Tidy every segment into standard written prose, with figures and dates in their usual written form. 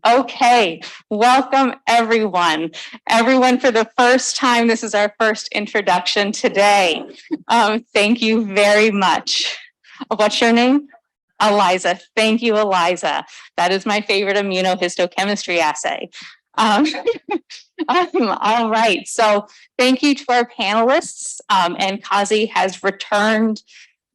Okay, welcome everyone. Everyone, for the first time, this is our first introduction today. Thank you very much. What's your name? Eliza. Thank you, Eliza. That is my favorite immunohistochemistry assay. All right, so thank you to our panelists, and Kazi has returned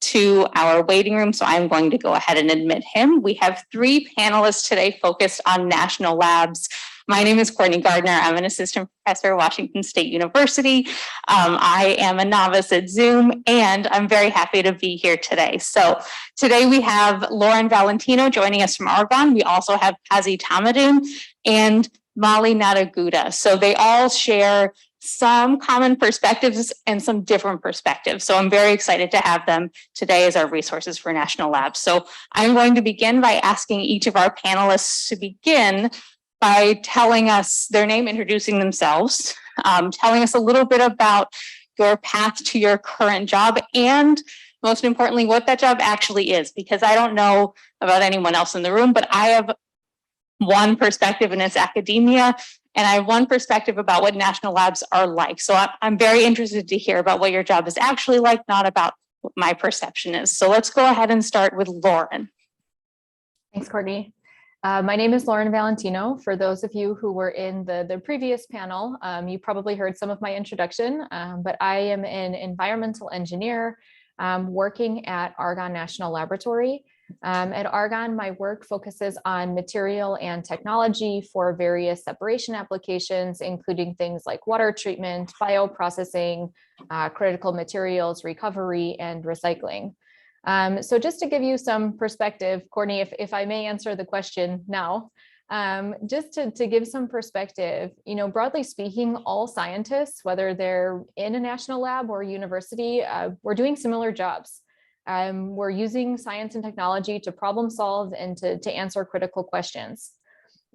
to our waiting room, so I'm going to go ahead and admit him. We have 3 panelists today focused on national labs. My name is Courtney Gardner. I'm an assistant professor at Washington State University. I am a novice at Zoom, and I'm very happy to be here today. So today we have Lauren Valentino joining us from Oregon. We also have Kazem Tamdan and Malik Arul. So they all share some common perspectives and some different perspectives. So I'm very excited to have them today as our resources for national labs. So I'm going to begin by asking each of our panelists to begin by telling us their name, introducing themselves, telling us a little bit about your path to your current job, and most importantly, what that job actually is, because I don't know about anyone else in the room, but I have one perspective, and it's academia. And I have one perspective about what national labs are like. So I'm very interested to hear about what your job is actually like, not about what my perception is. So let's go ahead and start with Lauren. Thanks, Courtney. My name is Lauren Valentino. For those of you who were in the previous panel, you probably heard some of my introduction, but I am an environmental engineer working at Argonne National Laboratory. At Argonne, my work focuses on material and technology for various separation applications, including things like water treatment, bioprocessing, critical materials recovery, and recycling. So just to give you some perspective, Courtney, if I may answer the question now, just to give some perspective, broadly speaking, all scientists, whether they're in a national lab or university, we're doing similar jobs. We're using science and technology to problem solve and to answer critical questions.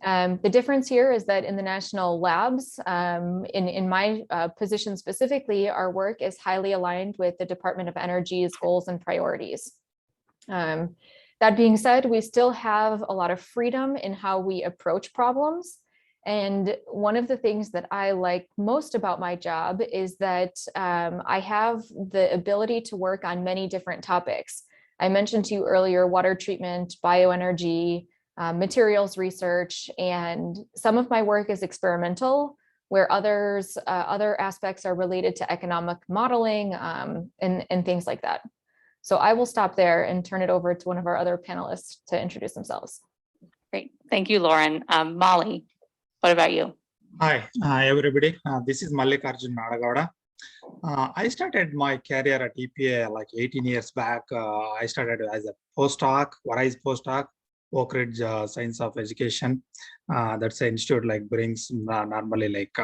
The difference here is that in the national labs, in my position specifically, our work is highly aligned with the Department of Energy's goals and priorities. That being said, we still have a lot of freedom in how we approach problems. And one of the things that I like most about my job is that I have the ability to work on many different topics. I mentioned to you earlier, water treatment, bioenergy, materials research, and some of my work is experimental, where other aspects are related to economic modeling and things like that. So I will stop there and turn it over to one of our other panelists to introduce themselves. Great, thank you, Lauren. Molly. What about you? Hi, everybody. This is Malik Arul. I started my career at EPA like 18 years back. I started as a postdoc, Verizon postdoc, Oak Ridge Science of Education. That's an institute like brings normally like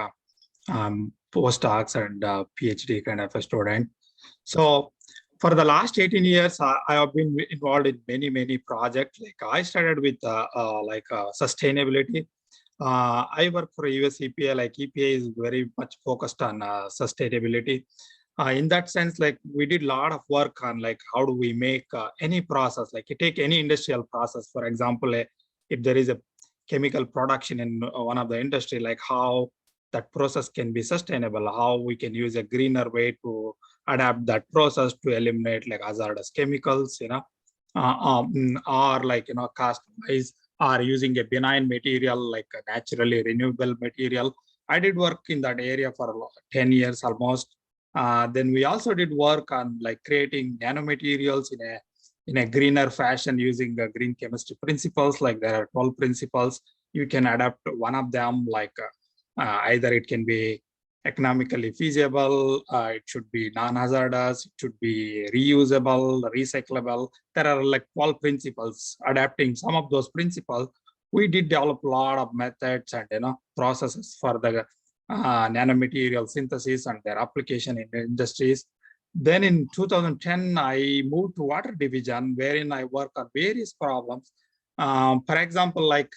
postdocs and PhD kind of a student. So for the last 18 years, I have been involved in many projects. Like I started with sustainability. I work for US EPA. Like EPA is very much focused on sustainability. In that sense, like we did a lot of work on like how do we make any process, like you take any industrial process, for example, if there is a chemical production in one of the industry, like how that process can be sustainable, how we can use a greener way to adapt that process to eliminate like hazardous chemicals, or like, customize or using a benign material like a naturally renewable material. I did work in that area for 10 years almost. Then we also did work on like creating nanomaterials in a greener fashion using the green chemistry principles. Like there are 12 principles. You can adapt one of them, like either it can be economically feasible, it should be non-hazardous, it should be reusable, recyclable. There are like 12 principles. Adapting some of those principles, we did develop a lot of methods and processes for the nanomaterial synthesis and their application in the industries. Then in 2010, I moved to water division, wherein I work on various problems. For example, like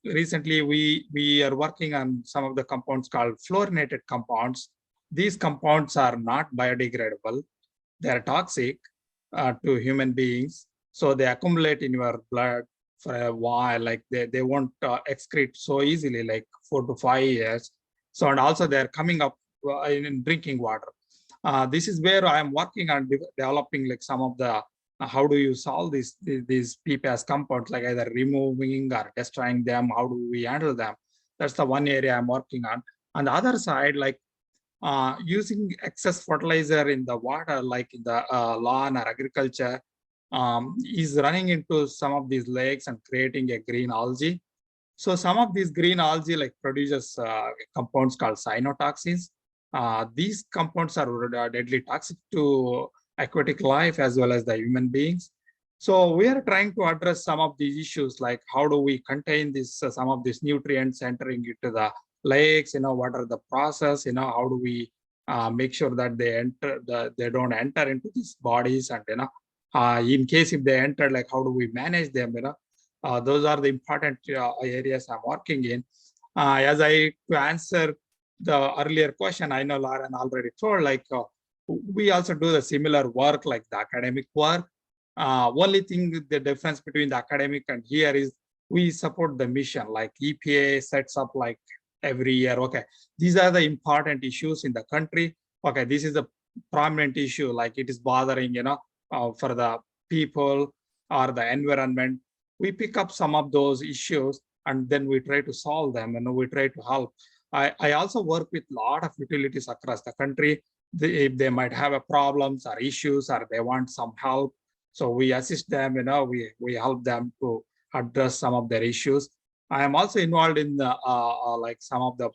recently we are working on some of the compounds called fluorinated compounds. These compounds are not biodegradable. They are toxic to human beings. So they accumulate in your blood for a while, like they won't excrete so easily, like 4 to 5 years. So, and also they're coming up in drinking water. This is where I'm working on developing like some of the how do you solve these PFAS compounds, like either removing or destroying them? How do we handle them? That's the one area I'm working on. On the other side, like using excess fertilizer in the water, like in the lawn or agriculture, is running into some of these lakes and creating a green algae. So some of these green algae like produces compounds called cyanotoxins. These compounds are deadly toxic to aquatic life as well as the human beings. So we are trying to address some of these issues, like how do we contain this some of these nutrients entering into the lakes, what are the process, how do we make sure that they don't enter into these bodies, and in case if they enter, like how do we manage them, those are the important areas I'm working in. As I to answer the earlier question, I know Lauren already told, like we also do the similar work like the academic work. Only thing, the difference between the academic and here is we support the mission, like EPA sets up like every year. Okay, these are the important issues in the country. Okay, this is a prominent issue, like it is bothering, for the people or the environment. We pick up some of those issues and then we try to solve them, and we try to help. I also work with a lot of utilities across the country. If they might have a problems or issues or they want some help, so we assist them, we help them to address some of their issues. I am also involved in the like some of the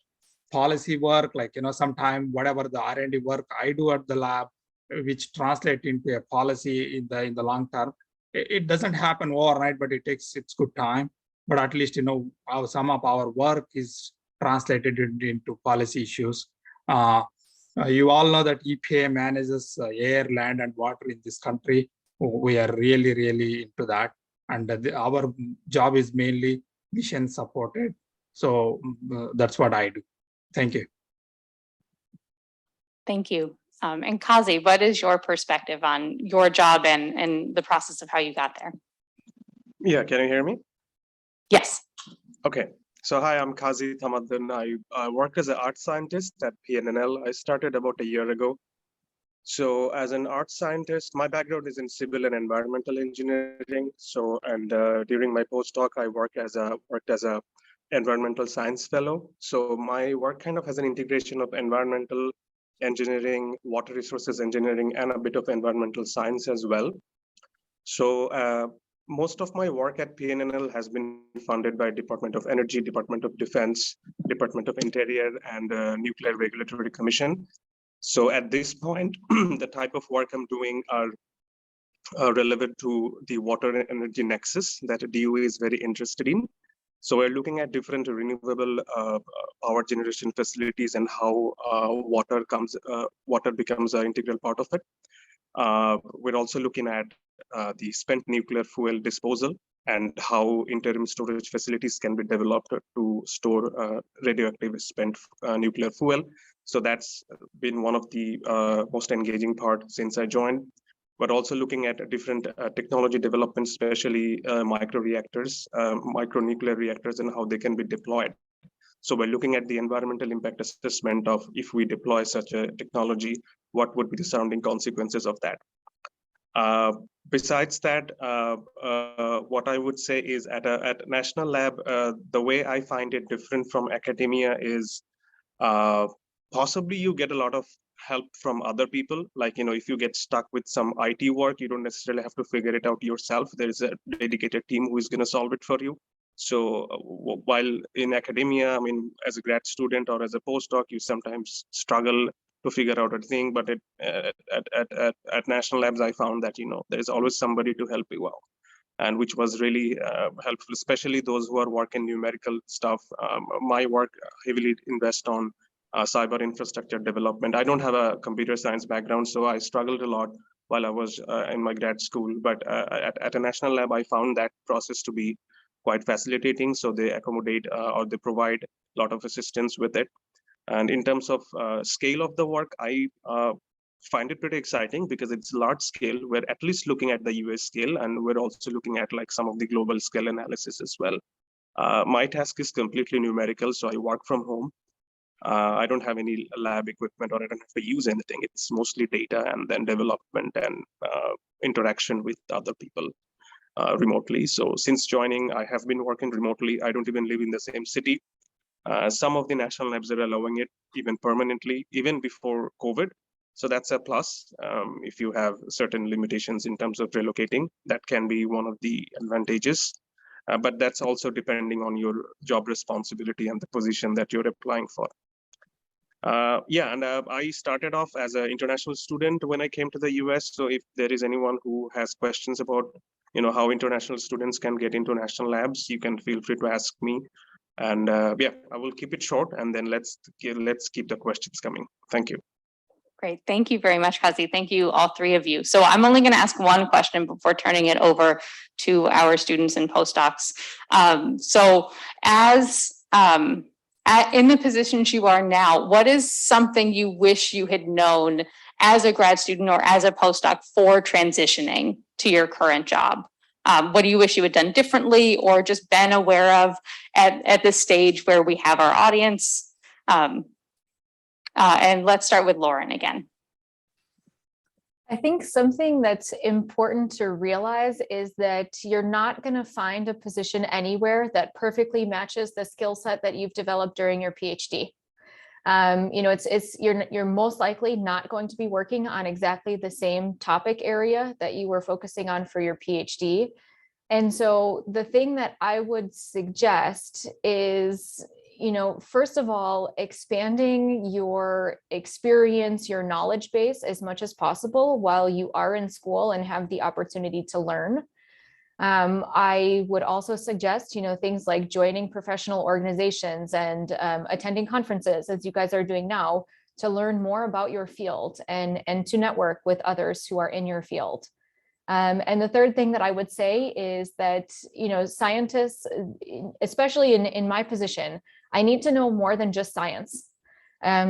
policy work, like sometime whatever the R&D work I do at the lab, which translate into a policy in the long term. It doesn't happen overnight, but it takes its good time. But at least some of our work is translated into policy issues. You all know that EPA manages air, land, and water in this country. We are really, really into that, and our job is mainly mission supported. So that's what I do. Thank you. Thank you. And Kazi, what is your perspective on your job and the process of how you got there? Yeah, can you hear me? Yes. Okay. So hi, I'm Kazem Tamdan. I work as an art scientist at PNNL. I started about a year ago. So as an art scientist, my background is in civil and environmental engineering. So, and during my postdoc, I worked as a environmental science fellow. So my work kind of has an integration of environmental engineering, water resources engineering, and a bit of environmental science as well. So most of my work at PNNL has been funded by Department of Energy, Department of Defense, Department of Interior, and Nuclear Regulatory Commission. So at this point, the type of work I'm doing are relevant to the water and energy nexus that DOE is very interested in. So we're looking at different renewable power generation facilities and how water becomes an integral part of it. We're also looking at the spent nuclear fuel disposal and how interim storage facilities can be developed to store radioactive spent nuclear fuel. So that's been one of the most engaging parts since I joined. But also looking at different technology developments, especially microreactors, micronuclear reactors, and how they can be deployed. So we're looking at the environmental impact assessment of if we deploy such a technology, what would be the surrounding consequences of that. Besides that, what I would say is at National Lab, the way I find it different from academia is possibly you get a lot of help from other people. Like, if you get stuck with some IT work, you don't necessarily have to figure it out yourself. There is a dedicated team who is going to solve it for you. So while in academia, I mean, as a grad student or as a postdoc, you sometimes struggle to figure out a thing, but at National Labs, I found that, there's always somebody to help you out, and which was really helpful, especially those who are working numerical stuff. My work heavily invests on cyber infrastructure development. I don't have a computer science background, so I struggled a lot while I was in my grad school. But at a National Lab, I found that process to be quite facilitating. So they accommodate or they provide a lot of assistance with it. And in terms of scale of the work, I find it pretty exciting because it's large scale. We're at least looking at the US scale, and we're also looking at like some of the global scale analysis as well. My task is completely numerical, so I work from home. I don't have any lab equipment, or I don't have to use anything. It's mostly data and then development and interaction with other people remotely. So since joining, I have been working remotely. I don't even live in the same city. Some of the national labs are allowing it even permanently, even before COVID. So that's a plus. If you have certain limitations in terms of relocating, that can be one of the advantages. But that's also depending on your job responsibility and the position that you're applying for. I started off as an international student when I came to the US. So if there is anyone who has questions about, how international students can get into national labs, you can feel free to ask me. And I will keep it short, and then let's keep the questions coming. Thank you. Great. Thank you very much, Kazi. Thank you, all three of you. So I'm only going to ask one question before turning it over to our students and postdocs. In the positions you are now, what is something you wish you had known as a grad student or as a postdoc for transitioning to your current job? What do you wish you had done differently or just been aware of at this stage where we have our audience? And let's start with Lauren again. I think something that's important to realize is that you're not going to find a position anywhere that perfectly matches the skill set that you've developed during your PhD. You're most likely not going to be working on exactly the same topic area that you were focusing on for your PhD. And so the thing that I would suggest is, first of all, expanding your experience, your knowledge base as much as possible while you are in school and have the opportunity to learn. I would also suggest, things like joining professional organizations and attending conferences, as you guys are doing now, to learn more about your field and to network with others who are in your field. And the third thing that I would say is that, scientists, especially in my position, I need to know more than just science.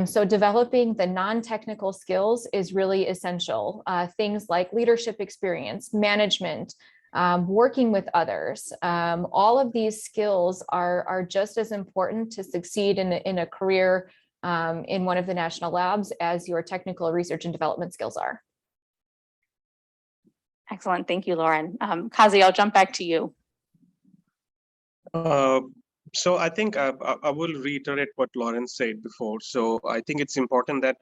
So developing the non-technical skills is really essential. Things like leadership experience, management, working with others. All of these skills are just as important to succeed in a career in one of the national labs as your technical research and development skills are. Excellent. Thank you, Lauren. Kazi, I'll jump back to you. So I think I will reiterate what Lauren said before. So I think it's important that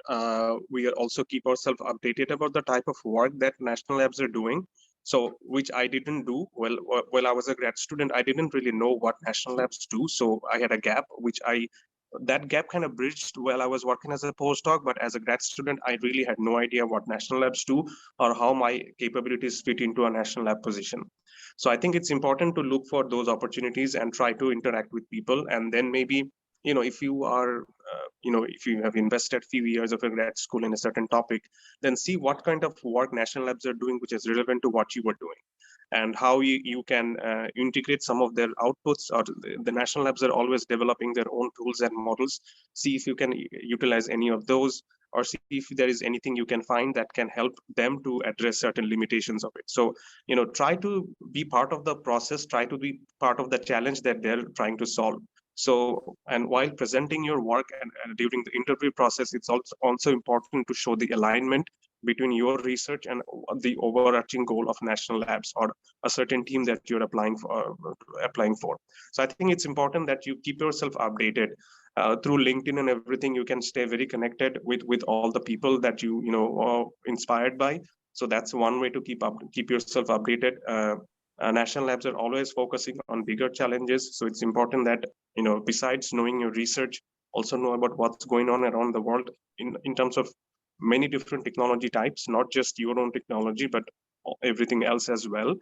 we also keep ourselves updated about the type of work that national labs are doing. So which I didn't do. Well, I was a grad student, I didn't really know what national labs do. So I had a gap, that gap kind of bridged while I was working as a postdoc, but as a grad student, I really had no idea what national labs do or how my capabilities fit into a national lab position. So I think it's important to look for those opportunities and try to interact with people. And then maybe, if you are, if you have invested a few years of a grad school in a certain topic, then see what kind of work national labs are doing, which is relevant to what you were doing. And how you can integrate some of their outputs, or the national labs are always developing their own tools and models. See if you can utilize any of those, or see if there is anything you can find that can help them to address certain limitations of it. So, try to be part of the process, try to be part of the challenge that they're trying to solve. So, and while presenting your work and during the interview process, it's also important to show the alignment between your research and the overarching goal of national labs or a certain team that you're applying for. So I think it's important that you keep yourself updated through LinkedIn and everything. You can stay very connected with all the people that you are inspired by. So that's one way to keep yourself updated. National labs are always focusing on bigger challenges. So it's important that, besides knowing your research, also know about what's going on around the world in terms of many different technology types, not just your own technology, but everything else as well,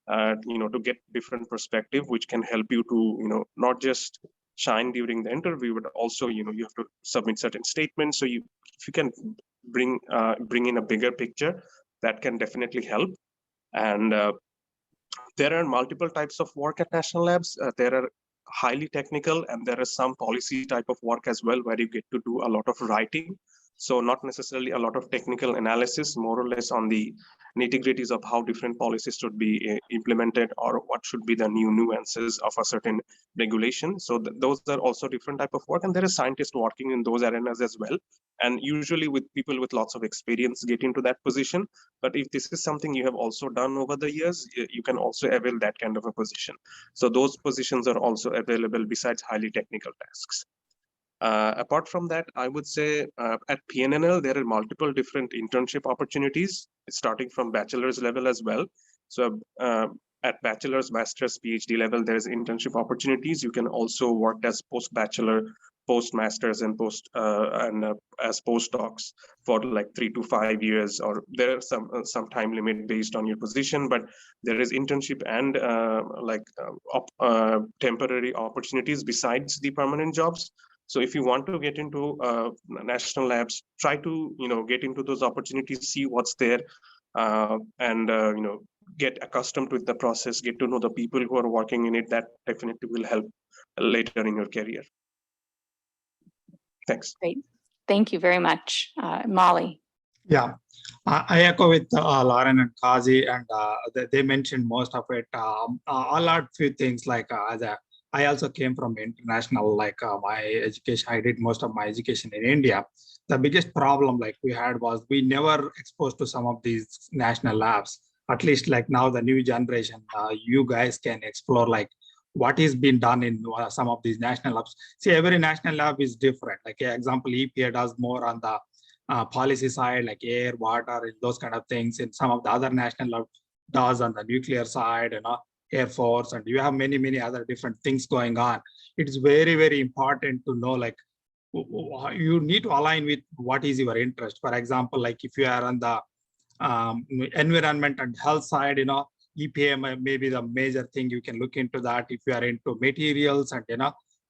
to get different perspective, which can help you to, not just shine during the interview, but also, you have to submit certain statements. So if you can bring in a bigger picture, that can definitely help. And there are multiple types of work at national labs. There are highly technical, and there is some policy type of work as well, where you get to do a lot of writing. So not necessarily a lot of technical analysis, more or less on the nitty-gritties of how different policies should be implemented or what should be the new nuances of a certain regulation. So those are also different type of work, and there are scientists working in those arenas as well. And usually with people with lots of experience get into that position. But if this is something you have also done over the years, you can also avail that kind of a position. So those positions are also available besides highly technical tasks. Apart from that, I would say at PNNL, there are multiple different internship opportunities, starting from bachelor's level as well. So at bachelor's, master's, PhD level, there's internship opportunities. You can also work as post-bachelor, post-masters, and as postdocs for like 3 to 5 years, or there are some time limit based on your position, but there is internship and temporary opportunities besides the permanent jobs. So if you want to get into national labs, try to get into those opportunities, see what's there, and get accustomed with the process, get to know the people who are working in it. That definitely will help later in your career. Thanks. Great. Thank you very much. Molly. Yeah, I echo with Lauren and Kazi, and they mentioned most of it. I'll add few things like I also came from international, like my education, I did most of my education in India. The biggest problem like we had was we never exposed to some of these national labs. At least like now the new generation, you guys can explore like what is being done in some of these national labs. See, every national lab is different. Like example, EPA does more on the policy side, like air, water, and those kind of things. And some of the other national labs does on the nuclear side, Air Force, and you have many other different things going on. It's very important to know, like, you need to align with what is your interest. For example, like if you are on the environment and health side, EPA may be the major thing. You can look into that. If you are into materials and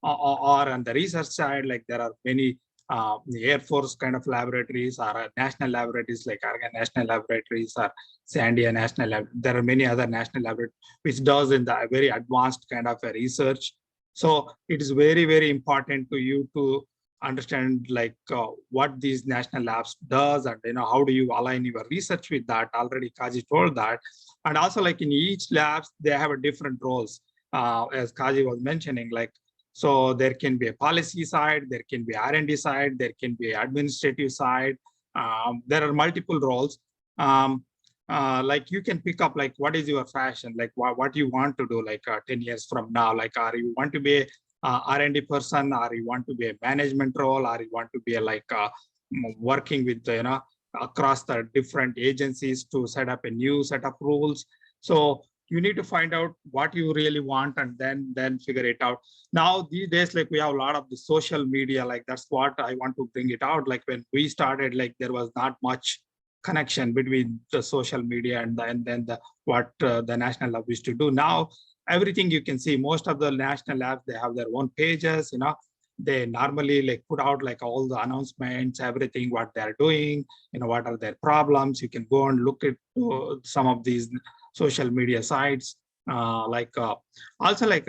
or on the research side, like there are many the Air Force kind of laboratories or national laboratories like Argonne National Laboratories or Sandia National Lab. There are many other national laboratories which does in the very advanced kind of a research. So it is very important to you to understand like what these national labs does, and how do you align your research with that. Already Kazi told that. And also like in each labs, they have a different roles. As Kazi was mentioning, like, so there can be a policy side, there can be R&D side, there can be administrative side. There are multiple roles. Like you can pick up like what is your fashion, like what you want to do like 10 years from now. Like, are you want to be a R&D person, or you want to be a management role, or you want to be working with across the different agencies to set up a new set of rules. So you need to find out what you really want and then figure it out. Now these days, like we have a lot of the social media, like that's what I want to bring it out. Like when we started, like there was not much connection between the social media and then what the national lab used to do. Now everything you can see, most of the national labs, they have their own pages, they normally like put out like all the announcements, everything, what they're doing, what are their problems. You can go and look at some of these social media sites, also like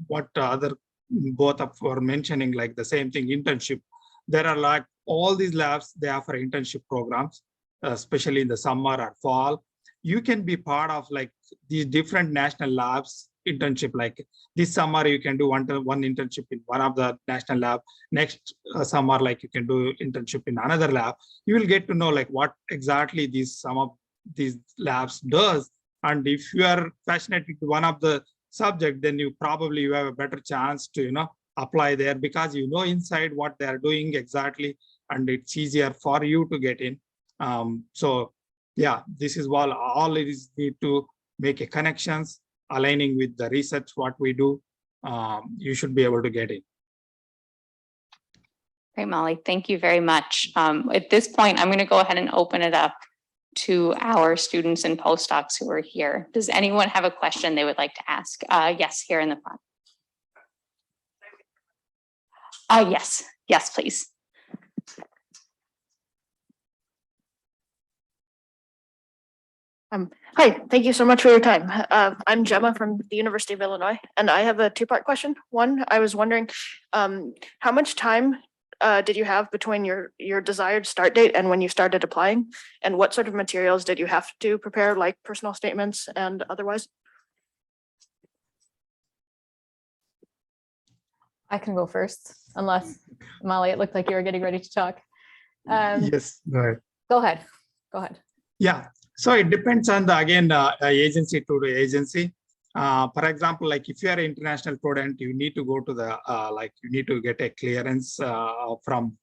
what other both of were mentioning, like the same thing, internship. There are like all these labs, they offer internship programs, especially in the summer or fall. You can be part of like these different national labs internship. Like this summer, you can do one internship in one of the national lab. Next summer, like you can do internship in another lab. You will get to know like what exactly some of these labs does. And if you are passionate with one of the subject, then you have a better chance to apply there, because inside what they are doing exactly, and it's easier for you to get in. So yeah, this is all it is, need to make a connections, aligning with the research what we do. You should be able to get in. Great, Molly. Thank you very much. At this point, I'm going to go ahead and open it up to our students and postdocs who are here. Does anyone have a question they would like to ask? Yes, here in the front. Yes, please. Hi, thank you so much for your time. I'm Gemma from the University of Illinois, and I have a two-part question. One, I was wondering how much time did you have between your desired start date and when you started applying? And what sort of materials did you have to prepare, like personal statements and otherwise? I can go first, unless Molly, it looked like you were getting ready to talk. Yes, go ahead. Go ahead. Go ahead. Yeah, so it depends on the again agency to the agency. For example, like if you are an international student, you need to go to the like you need to get a clearance from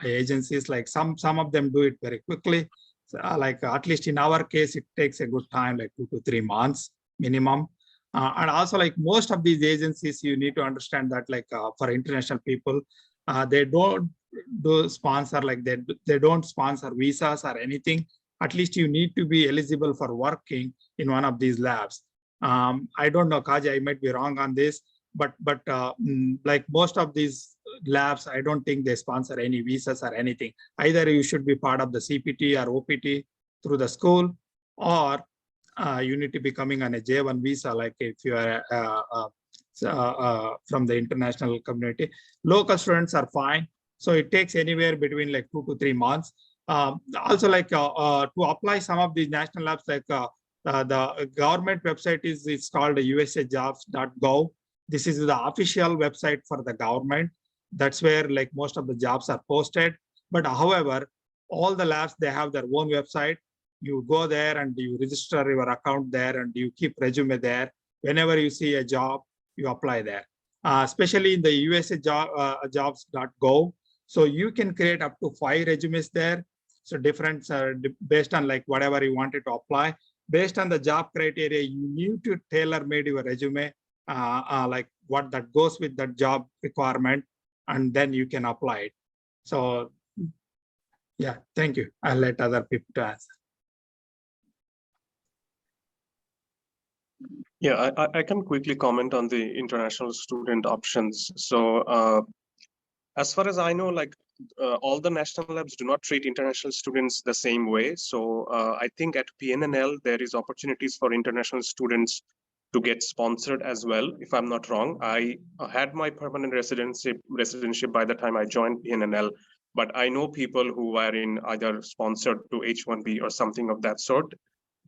agencies. Like some of them do it very quickly. Like at least in our case, it takes a good time, like 2 to 3 months minimum. And also, like most of these agencies, you need to understand that, like for international people, they don't do sponsor, like they don't sponsor visas or anything. At least you need to be eligible for working in one of these labs. I don't know, Kaji, I might be wrong on this, but like most of these labs, I don't think they sponsor any visas or anything. Either you should be part of the CPT or OPT through the school, or you need to be coming on a J1 visa, like if you are from the international community. Local students are fine. So it takes anywhere between like 2 to 3 months. Also, like to apply some of these national labs, like the government website is called usajobs.gov. This is the official website for the government. That's where like most of the jobs are posted. But however, all the labs, they have their own website. You go there and you register your account there and you keep resume there. Whenever you see a job, you apply there. Especially in the usajobs.gov. So you can create up to 5 resumes there. So different based on like whatever you wanted to apply. Based on the job criteria, you need to tailor made your resume, like what that goes with that job requirement, and then you can apply it. So yeah, thank you. I'll let other people to answer. Yeah, I can quickly comment on the international student options. So as far as I know, like all the national labs do not treat international students the same way. So I think at PNNL, there is opportunities for international students to get sponsored as well. If I'm not wrong, I had my permanent residency by the time I joined PNNL, but I know people who are in either sponsored to H1B or something of that sort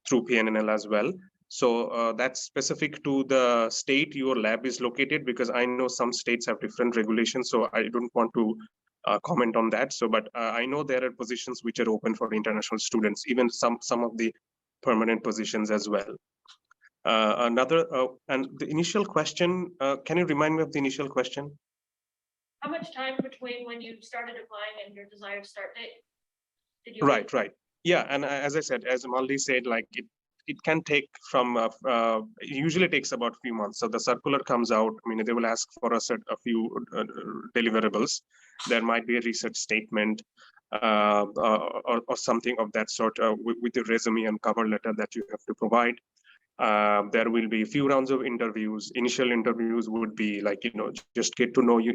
through PNNL as well. So that's specific to the state your lab is located, because I know some states have different regulations. So I don't want to comment on that. So, but I know there are positions which are open for international students, even some of the permanent positions as well. And the initial question, can you remind me of the initial question? How much time between when you started applying and your desired start date? Did you Right. Yeah, and as I said, as Maldi said, like it can take from usually takes about a few months. So the circular comes out. I mean, they will ask for a few deliverables. There might be a research statement or something of that sort with the resume and cover letter that you have to provide. There will be a few rounds of interviews. Initial interviews would be like, just get to know you,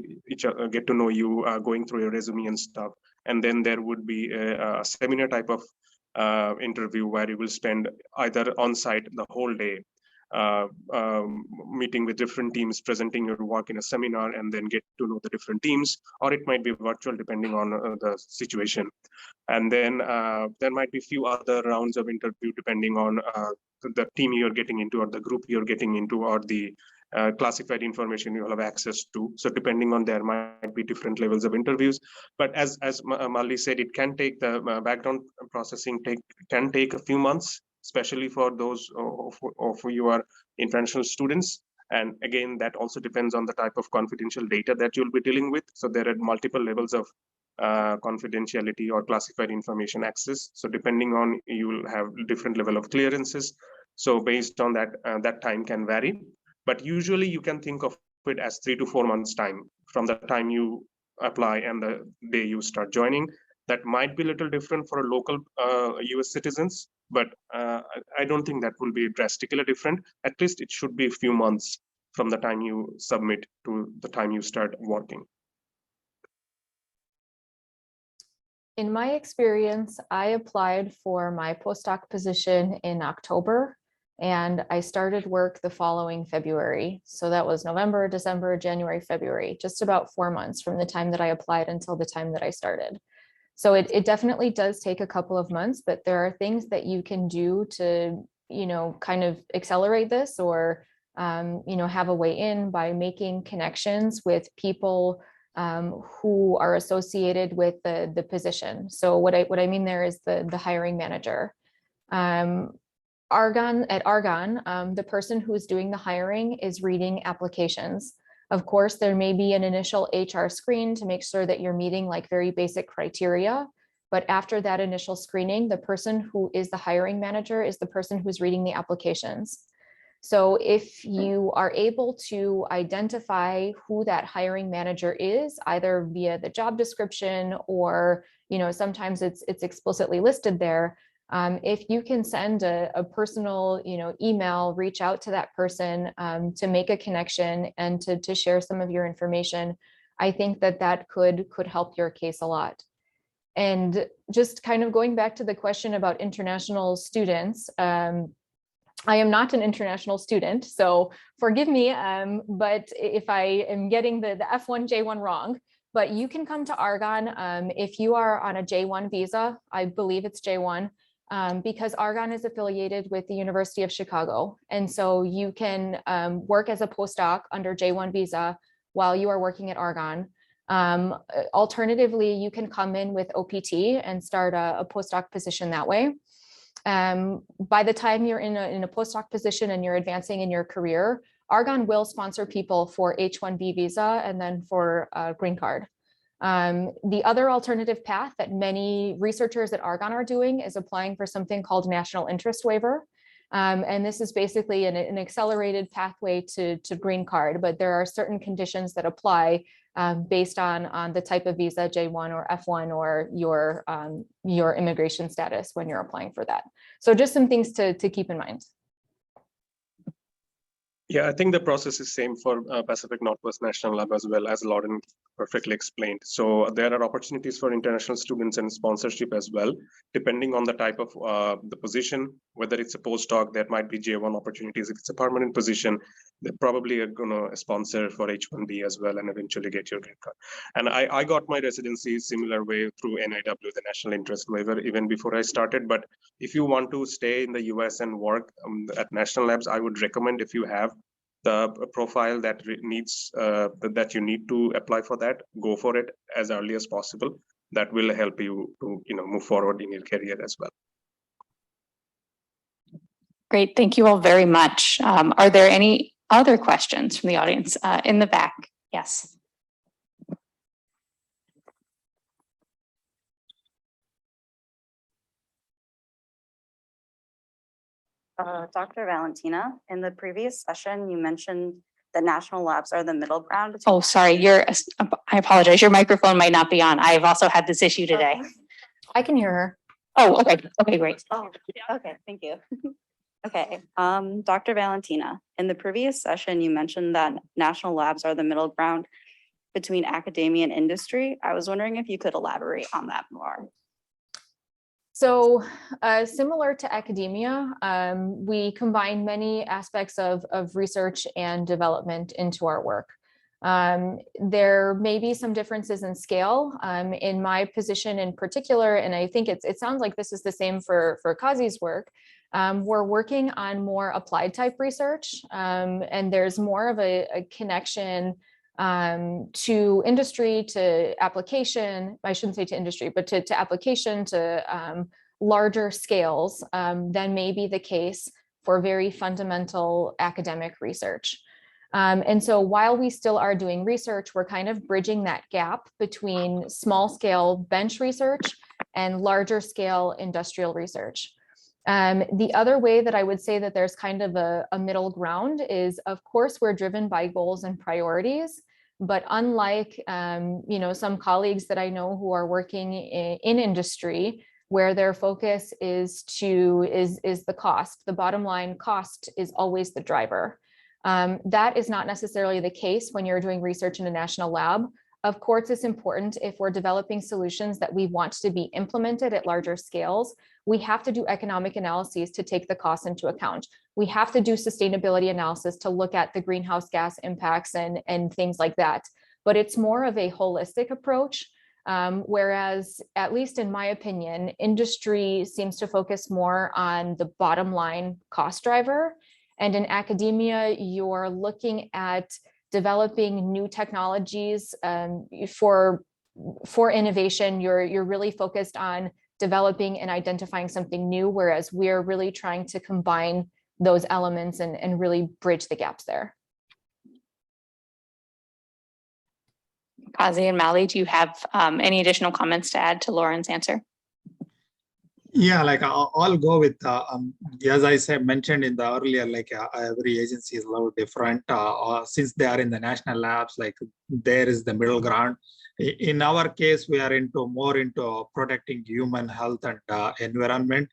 get to know you, going through your resume and stuff. And then there would be a seminar type of interview where you will spend either on site the whole day, meeting with different teams, presenting your work in a seminar, and then get to know the different teams, or it might be virtual depending on the situation. And then there might be a few other rounds of interview depending on the team you're getting into, or the group you're getting into, or the classified information you will have access to. So depending on, there might be different levels of interviews. But as Mali said, it can take the background processing can take a few months, especially for those of you are international students. And again, that also depends on the type of confidential data that you'll be dealing with. So there are multiple levels of confidentiality or classified information access. So depending on, you will have different level of clearances. So based on that, that time can vary. But usually you can think of it as 3 to 4 months time from the time you apply and the day you start joining. That might be a little different for local US citizens, but I don't think that will be drastically different. At least it should be a few months from the time you submit to the time you start working. In my experience, I applied for my postdoc position in October And I started work the following February. So that was November, December, January, February, just about 4 months from the time that I applied until the time that I started. So it definitely does take a couple of months, but there are things that you can do to, kind of accelerate this or, have a way in by making connections with people who are associated with the position. So what I mean there is the hiring manager. Argonne, the person who is doing the hiring is reading applications. Of course, there may be an initial HR screen to make sure that you're meeting like very basic criteria. But after that initial screening, the person who is the hiring manager is the person who's reading the applications. So if you are able to identify who that hiring manager is, either via the job description or, sometimes it's explicitly listed there. If you can send a personal, email, reach out to that person to make a connection and to share some of your information, I think that could help your case a lot. And just kind of going back to the question about international students, I am not an international student, so forgive me, but if I am getting the F1, J1 wrong, but you can come to Argonne if you are on a J1 visa, I believe it's J1, because Argonne is affiliated with the University of Chicago. And so you can work as a postdoc under J1 visa while you are working at Argonne. Alternatively, you can come in with OPT and start a postdoc position that way. By the time you're in a postdoc position and you're advancing in your career, Argonne will sponsor people for H-1B visa and then for a green card. The other alternative path that many researchers at Argonne are doing is applying for something called national interest waiver. And this is basically an accelerated pathway to green card, but there are certain conditions that apply based on the type of visa, J1 or F1, or your immigration status when you're applying for that. So just some things to keep in mind. Yeah, I think the process is same for Pacific Northwest National Lab as well, as Lauren perfectly explained. So there are opportunities for international students and sponsorship as well, depending on the type of the position, whether it's a postdoc, there might be J1 opportunities. If it's a permanent position, they're probably going to sponsor for H-1B as well and eventually get your green card. And I got my residency similar way through NIW, the National Interest Waiver, even before I started. But if you want to stay in the US and work at national labs, I would recommend, if you have the profile that needs that you need to apply for that, go for it as early as possible. That will help you to move forward in your career as well. Great, thank you all very much. Are there any other questions from the audience in the back? Yes. Dr. Valentina, in the previous session, you mentioned the national labs are the middle ground. Oh, sorry, I apologize. Your microphone might not be on. I've also had this issue today. I can hear her. Oh, okay. Okay, great. Oh, okay, thank you. Okay, Dr. Valentina, in the previous session, you mentioned that national labs are the middle ground between academia and industry. I was wondering if you could elaborate on that more. So similar to academia, we combine many aspects of research and development into our work. There may be some differences in scale. In my position in particular, and I think it sounds like this is the same for Kazi's work, we're working on more applied type research, and there's more of a connection to industry, to application. I shouldn't say to industry, but to application, to larger scales than may be the case for very fundamental academic research. And so while we still are doing research, we're kind of bridging that gap between small scale bench research and larger scale industrial research. The other way that I would say that there's kind of a middle ground is, of course, we're driven by goals and priorities, but unlike some colleagues that I know who are working in industry, where their focus is the cost, the bottom line cost is always the driver. That is not necessarily the case when you're doing research in a national lab. Of course, it's important if we're developing solutions that we want to be implemented at larger scales, we have to do economic analyses to take the costs into account. we have to do sustainability analysis to look at the greenhouse gas impacts and things like that. But it's more of a holistic approach. Whereas, at least in my opinion, industry seems to focus more on the bottom line cost driver. And in academia, you're looking at developing new technologies for innovation. You're really focused on developing and identifying something new, whereas we're really trying to combine those elements and really bridge the gaps there. Kazi and Mali, do you have any additional comments to add to Lauren's answer? Yeah, like I'll go with, as I said, mentioned in the earlier, like every agency is a little different. Since they are in the national labs, like there is the middle ground. In our case, we are more into protecting human health and environment.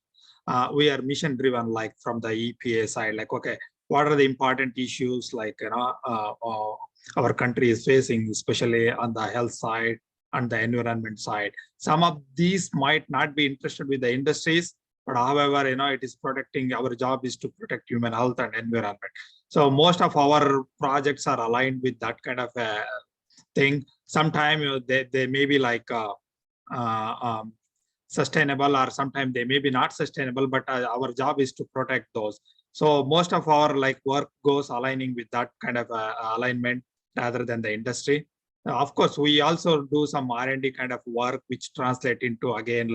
We are mission driven, like from the EPA side, like, okay, what are the important issues, like, our country is facing, especially on the health side and the environment side. Some of these might not be interested with the industries, but however, it is protecting, our job is to protect human health and environment. So most of our projects are aligned with that kind of a thing. Sometimes they may be like sustainable, or sometimes they may be not sustainable, but our job is to protect those. So most of our work goes aligning with that kind of alignment rather than the industry. Of course, we also do some R&D kind of work, which translate into, again,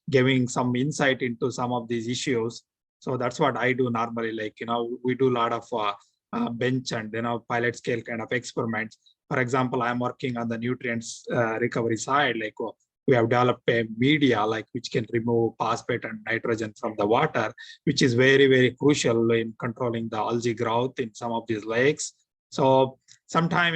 giving some insight into some of these issues. So that's what I do normally. We do a lot of bench and pilot scale kind of experiments. For example, I'm working on the nutrients recovery side. We have developed a media which can remove phosphate and nitrogen from the water, which is very, very crucial in controlling the algae growth in some of these lakes. So sometimes,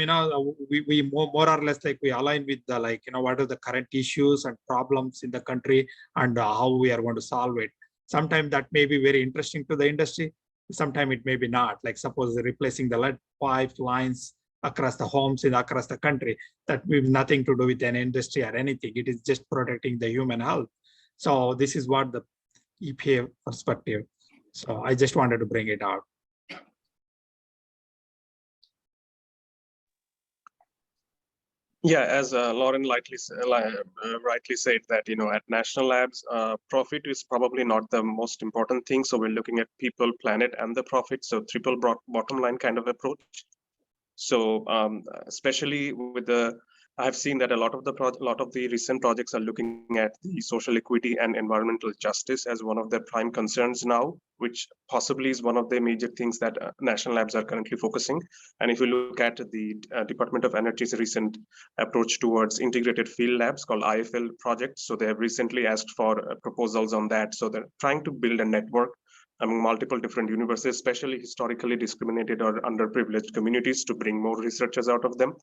we more or less we align with the what are the current issues and problems in the country and how we are going to solve it. Sometimes that may be very interesting to the industry. Sometimes it may be not. Suppose replacing the lead pipelines across the homes across the country, that we have nothing to do with an industry or anything. It is just protecting the human health. So this is what the EPA perspective. So I just wanted to bring it out. Yeah, as Lauren rightly said that, at national labs, profit is probably not the most important thing. So we're looking at people, planet, and the profit. So triple bottom line kind of approach. So especially with I've seen that a lot of the recent projects are looking at the social equity and environmental justice as one of their prime concerns now, which possibly is one of the major things that national labs are currently focusing. And if you look at the Department of Energy's recent approach towards integrated field labs called IFL project, so they have recently asked for proposals on that. So they're trying to build a network among multiple different universities, especially historically discriminated or underprivileged communities, to bring more researchers out of them.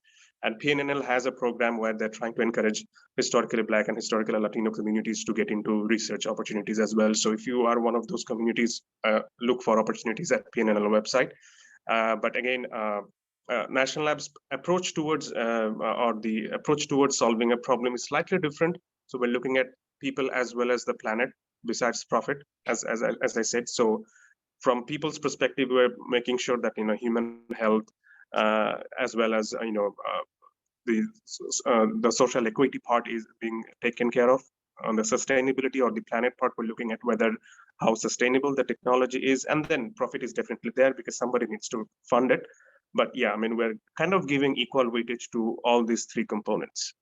And PNNL has a program where they're trying to encourage historically Black and historically Latino communities to get into research opportunities as well. So if you are one of those communities, look for opportunities at PNNL website. But again, National Labs approach towards the approach towards solving a problem is slightly different. So we're looking at people as well as the planet, besides profit, as I said. So from people's perspective, we're making sure that human health, as well as the social equity part is being taken care of. On the sustainability or the planet part, we're looking at how sustainable the technology is, and then profit is definitely there because somebody needs to fund it. But yeah, we're kind of giving equal weightage to all these three components.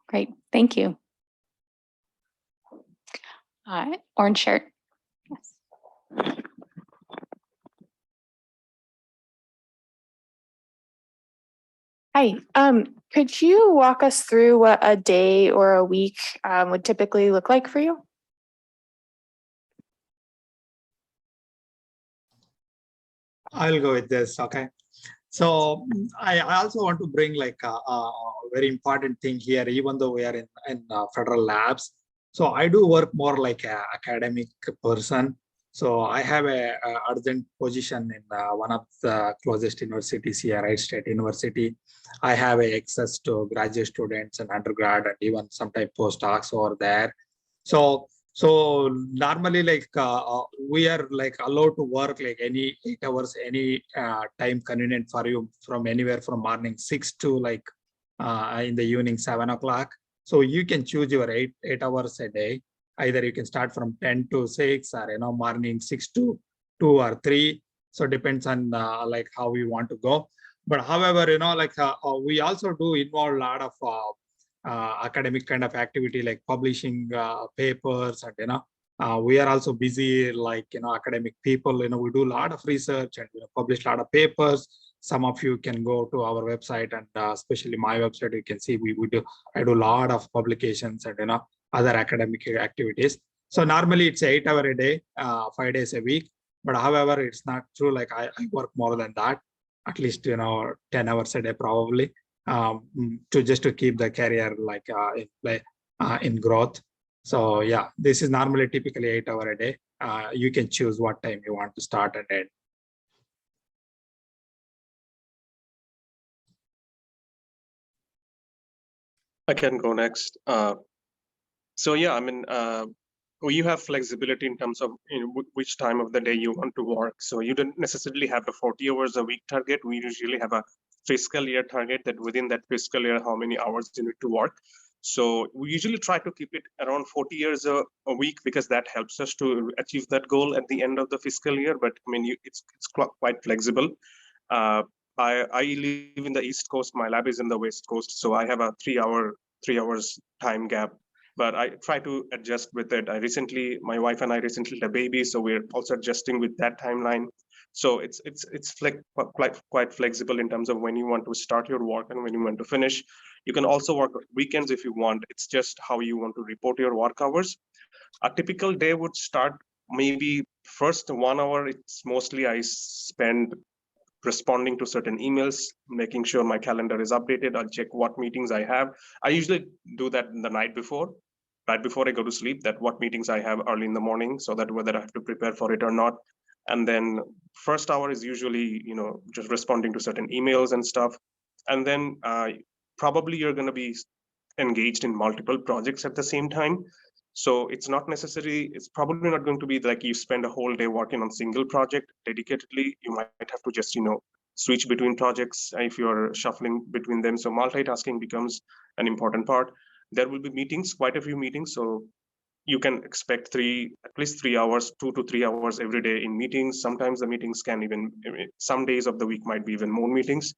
Great, thank you. All right, orange shirt. Yes. Hi, could you walk us through what a day or a week would typically look like for you? I'll go with this. Okay. So I also want to bring a very important thing here, even though we are in federal labs. So I do work more like an academic person. So I have a urgent position in one of the closest universities here, Wright State University. I have access to graduate students and undergrad and even sometimes postdocs over there. So So normally like we are like allowed to work like any 8 hours, any time convenient for you from anywhere from morning 6 to like in the evening 7 o'clock. So you can choose your 8 hours a day. Either you can start from 10 to 6 or morning 6 to 2 or 3. So depends on like how we want to go. But however, like we also do involve a lot of academic kind of activity like publishing papers, and we are also busy like academic people. We do a lot of research and publish a lot of papers. Some of you can go to our website, and especially my website, you can see I do a lot of publications and other academic activities. So normally it's 8 hours a day, 5 days a week. But however, it's not true. Like I work more than that, at least 10 hours a day probably, to keep the career like in growth. So yeah, this is normally typically 8 hours a day. You can choose what time you want to start and end. I can go next. So yeah, I mean, you have flexibility in terms of which time of the day you want to work. So you don't necessarily have a 40 hours a week target. We usually have a fiscal year target that within that fiscal year, how many hours you need to work. So we usually try to keep it around 40 hours a week because that helps us to achieve that goal at the end of the fiscal year. But I mean, it's quite flexible. I live in the East Coast. My lab is in the West Coast, so I have a 3 hours time gap. But I try to adjust with it. My wife and I recently had a baby, so we're also adjusting with that timeline. So it's quite flexible in terms of when you want to start your work and when you want to finish. You can also work weekends if you want. It's just how you want to report your work hours. A typical day would start maybe first 1 hour. It's mostly I spend responding to certain emails, making sure my calendar is updated. I'll check what meetings I have. I usually do that the night before I go to sleep, that what meetings I have early in the morning, so that whether I have to prepare for it or not. And then first hour is usually, just responding to certain emails and stuff. And then probably you're going to be engaged in multiple projects at the same time. So it's probably not going to be like you spend a whole day working on single project dedicatedly. You might have to just, switch between projects if you're shuffling between them. So multitasking becomes an important part. There will be meetings, quite a few meetings. So you can expect at least 3 hours, 2 to 3 hours every day in meetings. Sometimes the meetings some days of the week might be even more meetings.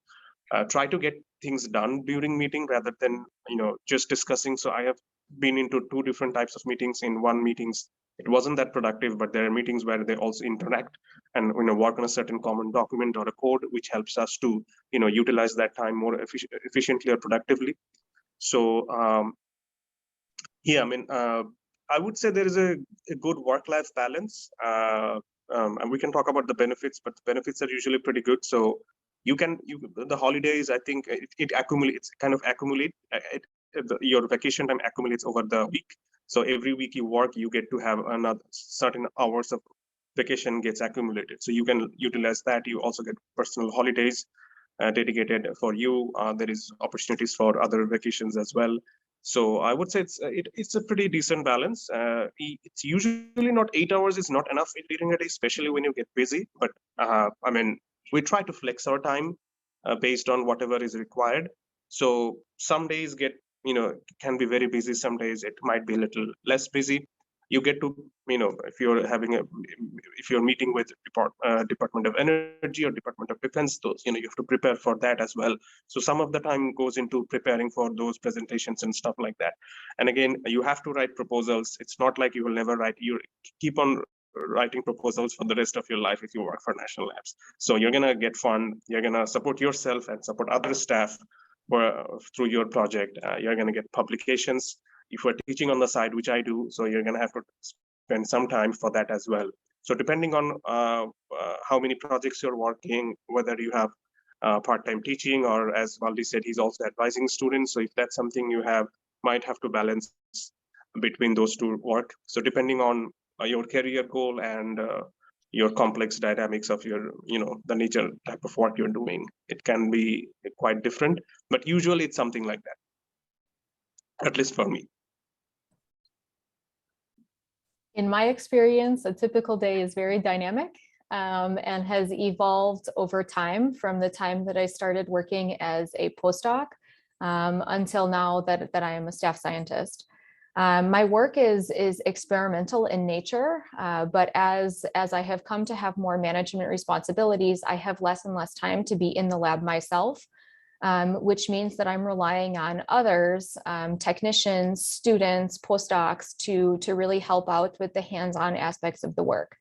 Try to get things done during meeting rather than, just discussing. So I have been into 2 different types of meetings. In one meetings, it wasn't that productive, but there are meetings where they also interact and work on a certain common document or a code, which helps us to utilize that time more efficiently or productively. So yeah, I mean, I would say there is a good work-life balance, and we can talk about the benefits, but the benefits are usually pretty good. So the holidays, I think it accumulates, your vacation time accumulates over the week. So every week you work, you get to have another certain hours of vacation gets accumulated. So you can utilize that. You also get personal holidays dedicated for you. There is opportunities for other vacations as well. So I would say it's a pretty decent balance. It's usually not 8 hours is not enough during a day, especially when you get busy. But I mean, we try to flex our time based on whatever is required. So some days can be very busy. Some days it might be a little less busy. You get to, if you're meeting with Department of Energy or Department of Defense, those, you have to prepare for that as well. So some of the time goes into preparing for those presentations and stuff like that. And again, you have to write proposals. It's not like you will never write. You keep on writing proposals for the rest of your life if you work for national labs. So you're gonna get fund. You're gonna support yourself and support other staff through your project. You're gonna get publications. If you're teaching on the side, which I do, so you're gonna have to spend some time for that as well. So depending on how many projects you're working, whether you have part-time teaching, or as Valdi said, he's also advising students. So if that's something you might have to balance between those two work. So depending on your career goal and your complex dynamics of your, the nature type of work you're doing, it can be quite different, but usually it's something like that, at least for me. In my experience, a typical day is very dynamic and has evolved over time from the time that I started working as a postdoc until now that I am a staff scientist. My work is experimental in nature, but as I have come to have more management responsibilities, I have less and less time to be in the lab myself, which means that I'm relying on others, technicians, students, postdocs to really help out with the hands-on aspects of the work.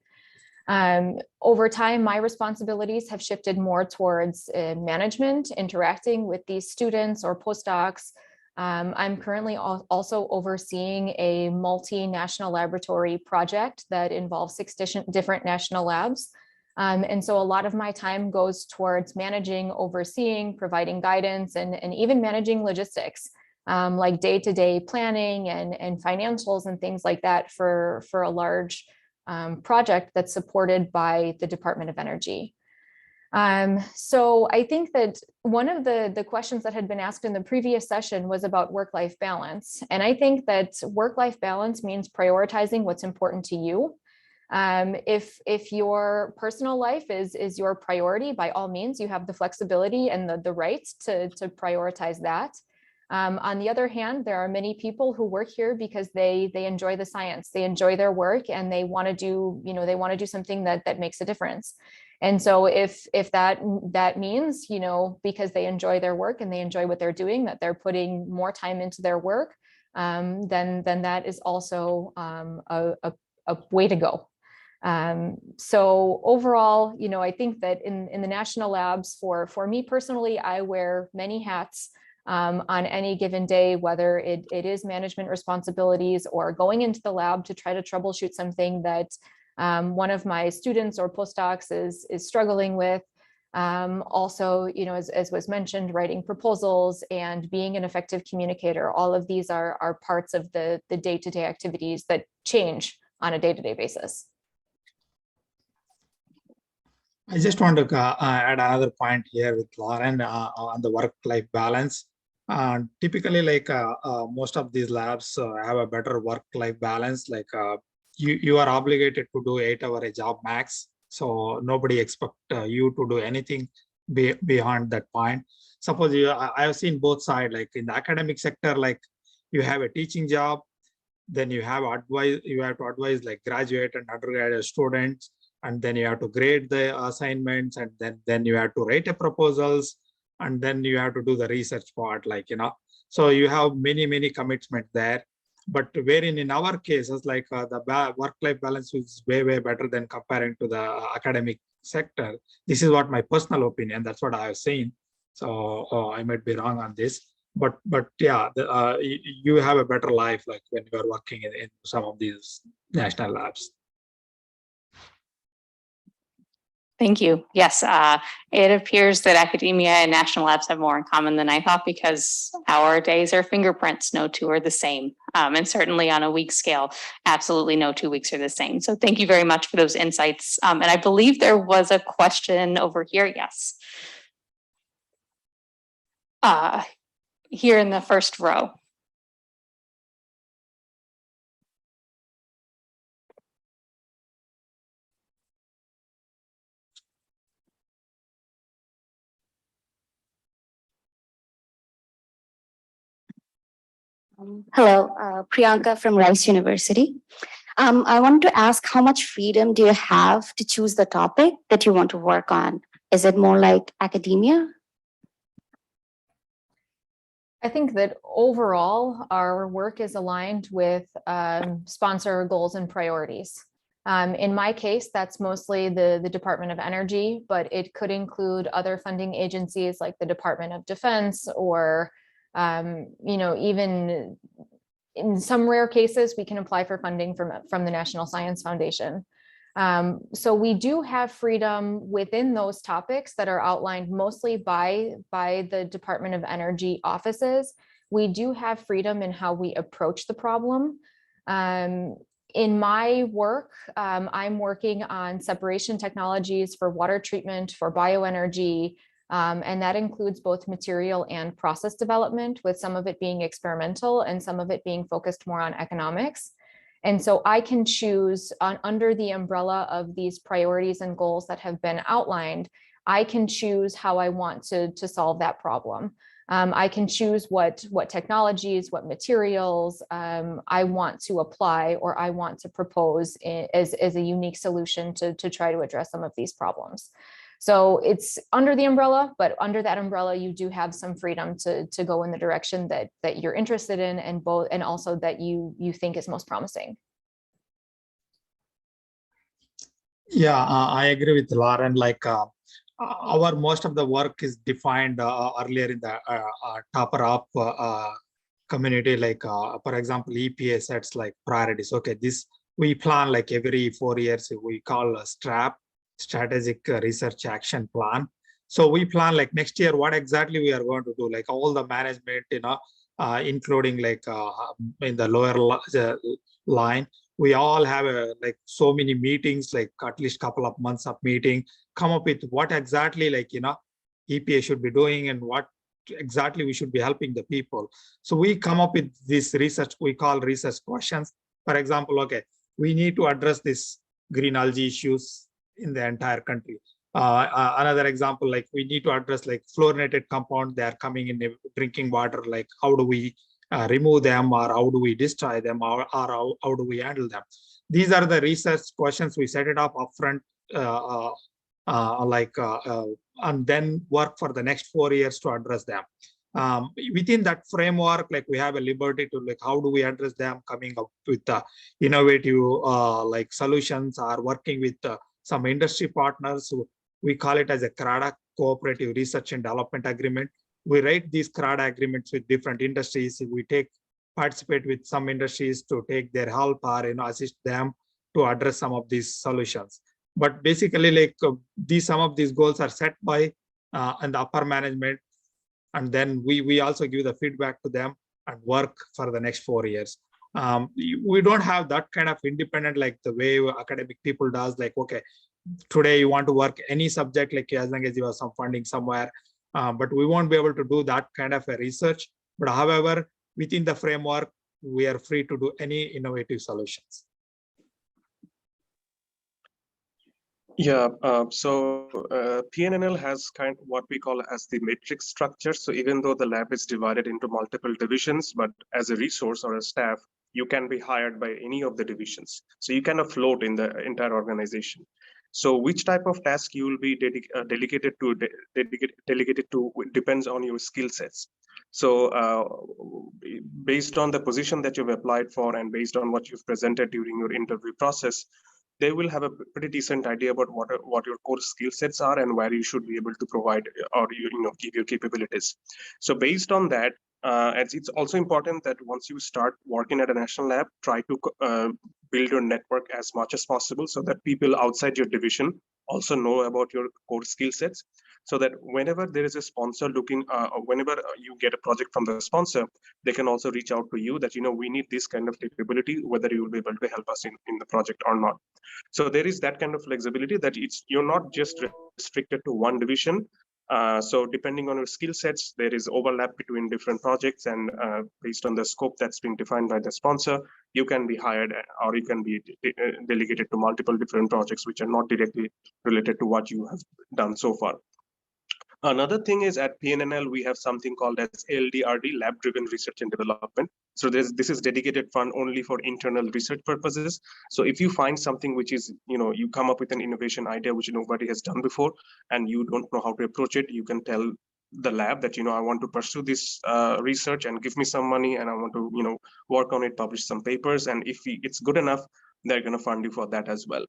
Over time, my responsibilities have shifted more towards management, interacting with these students or postdocs. I'm currently also overseeing a multinational laboratory project that involves 6 different national labs. And so a lot of my time goes towards managing, overseeing, providing guidance, and even managing logistics, like day-to-day planning and financials and things like that for a large project that's supported by the Department of Energy. So I think that one of the questions that had been asked in the previous session was about work-life balance. And I think that work-life balance means prioritizing what's important to you. If your personal life is your priority, by all means, you have the flexibility and the right to prioritize that. On the other hand, there are many people who work here because they enjoy the science, they enjoy their work, and they want to do, they want to do something that makes a difference. And so if that means, because they enjoy their work and they enjoy what they're doing, that they're putting more time into their work, then that is also a way to go. So overall, I think that in the national labs, for me personally, I wear many hats on any given day, whether it is management responsibilities or going into the lab to try to troubleshoot something that one of my students or postdocs is struggling with. Also, as was mentioned, writing proposals and being an effective communicator. All of these are parts of the day-to-day activities that change on a day-to-day basis. I just want to add another point here with Lauren on the work-life balance. Typically, most of these labs have a better work-life balance. You are obligated to do 8-hour job max, so nobody expect you to do anything beyond that point. Suppose I have seen both sides. Like in the academic sector, you have a teaching job, then you have to advise like graduate and undergraduate students, and then you have to grade the assignments, and then you have to write a proposals, and then you have to do the research part, so you have many commitments there. But wherein in our cases, the work-life balance is way better than comparing to the academic sector. This is what my personal opinion, that's what I have seen. So I might be wrong on this, but yeah, you have a better life when you are working in some of these national labs. Thank you. Yes, it appears that academia and national labs have more in common than I thought, because our days are fingerprints. No two are the same. And certainly on a week scale, absolutely no 2 weeks are the same. So thank you very much for those insights. And I believe there was a question over here. Yes. Here in the first row. Hello, Priyanka from Rice University. I wanted to ask, how much freedom do you have to choose the topic that you want to work on? Is it more like academia? I think that overall, our work is aligned with sponsor goals and priorities. In my case, that's mostly the Department of Energy, but it could include other funding agencies like the Department of Defense, or even in some rare cases, we can apply for funding from the National Science Foundation. So we do have freedom within those topics that are outlined mostly by the Department of Energy offices. We do have freedom in how we approach the problem. In my work, I'm working on separation technologies for water treatment, for bioenergy, and that includes both material and process development, with some of it being experimental and some of it being focused more on economics. And so I can choose under the umbrella of these priorities and goals that have been outlined, I can choose how I want to solve that problem. I can choose what technologies, what materials I want to apply or I want to propose as a unique solution to try to address some of these problems. So it's under the umbrella, but under that umbrella, you do have some freedom to go in the direction that you're interested in, and also that you think is most promising. Yeah, I agree with Lauren. Like our most of the work is defined earlier in the topper up community. Like for example, EPA sets like priorities. Okay, this we plan like every 4 years. We call a STRAP, Strategic Research Action Plan. So we plan like next year what exactly we are going to do. Like all the management, including like in the lower line. We all have like so many meetings, like at least couple of months of meeting, come up with what exactly like, EPA should be doing and what exactly we should be helping the people. So we come up with this research, we call research questions. For example, okay, we need to address this green algae issues in the entire country. Another example, like we need to address like fluorinated compound, they are coming in the drinking water, like how do we remove them, or how do we destroy them, or how do we handle them? These are the research questions. We set it up upfront, and then work for the next 4 years to address them. Within that framework, like we have a liberty to like how do we address them, coming up with innovative like solutions, or working with some industry partners. We call it as a CRADA, Cooperative Research and Development Agreement. We write these CRADA agreements with different industries. We participate with some industries to take their help or assist them to address some of these solutions. But basically, like some of these goals are set by and the upper management, and then we also give the feedback to them and work for the next 4 years. We don't have that kind of independent like the way academic people does. Like, okay, today you want to work any subject, like as long as you have some funding somewhere. But we won't be able to do that kind of a research. But however, within the framework, we are free to do any innovative solutions. Yeah, PNNL has kind of what we call as the matrix structure. So even though the lab is divided into multiple divisions, but as a resource or a staff, you can be hired by any of the divisions. So you kind of float in the entire organization. So which type of task you will be delegated to depends on your skill sets. So based on the position that you've applied for and based on what you've presented during your interview process, they will have a pretty decent idea about what your core skill sets are and where you should be able to provide or give your capabilities. So based on that, it's also important that once you start working at a national lab, try to build your network as much as possible so that people outside your division also know about your core skill sets, so that whenever there is a sponsor looking, whenever you get a project from the sponsor, they can also reach out to you that, we need this kind of capability, whether you will be able to help us in the project or not. So there is that kind of flexibility that you're not just restricted to one division. So depending on your skill sets, there is overlap between different projects, and based on the scope that's been defined by the sponsor, you can be hired or you can be delegated to multiple different projects which are not directly related to what you have done so far. Another thing is at PNNL, we have something called as LDRD, Lab Driven Research and Development. So this is dedicated fund only for internal research purposes. So if you find something which is, you come up with an innovation idea which nobody has done before, and you don't know how to approach it, you can tell the lab that, I want to pursue this research and give me some money, and I want to, work on it, publish some papers. And if it's good enough, they're going to fund you for that as well.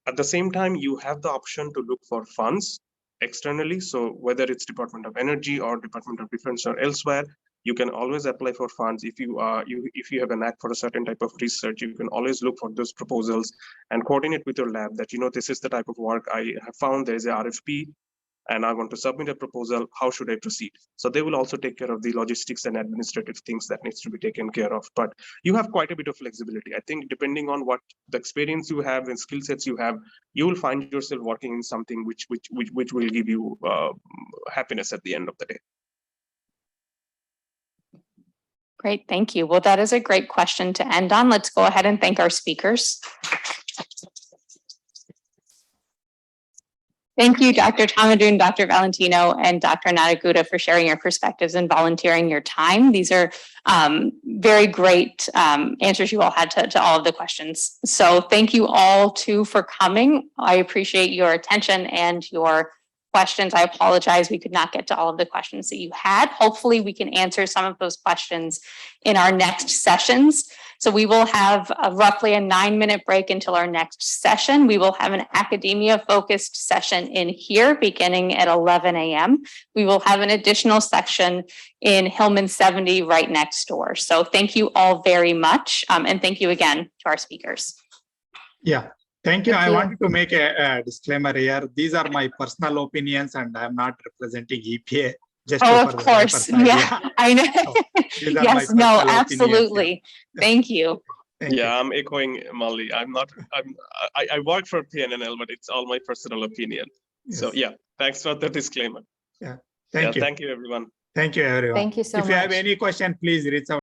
At the same time, you have the option to look for funds externally. So whether it's Department of Energy or Department of Defense or elsewhere, you can always apply for funds. If you have a knack for a certain type of research, you can always look for those proposals and coordinate with your lab that, this is the type of work I have found. There is a RFP and I want to submit a proposal. How should I proceed? So they will also take care of the logistics and administrative things that needs to be taken care of. But you have quite a bit of flexibility. I think depending on what the experience you have and skill sets you have, you will find yourself working in something which will give you happiness at the end of the day. Great, thank you. Well, that is a great question to end on. Let's go ahead and thank our speakers. Thank you, Dr. Tamdan, Dr. Valentino, and Dr. Nadaguda for sharing your perspectives and volunteering your time. These are very great answers you all had to all of the questions. So thank you all too for coming. I appreciate your attention and your questions. I apologize, we could not get to all of the questions that you had. Hopefully we can answer some of those questions in our next sessions. So we will have roughly a 9-minute break until our next session. We will have an academia focused session in here beginning at 11 a.m. We will have an additional section in Hillman 70 right next door. So thank you all very much. And thank you again to our speakers. Yeah. Thank you. Thank I you. wanted to make a disclaimer here. These are my personal opinions and I'm not representing EPA. Just Oh, for of the course. record side. Yeah, I know. These are my Yes, no, personal opinions, yeah. absolutely. Thank you. Thank you. I'm echoing Mali. I work for PNNL, but it's all my personal opinion. So Yes. yeah, thanks for the disclaimer. Thank you. Thank you, everyone. Thank you, everyone. Thank you so If you have much. any question, please reach out.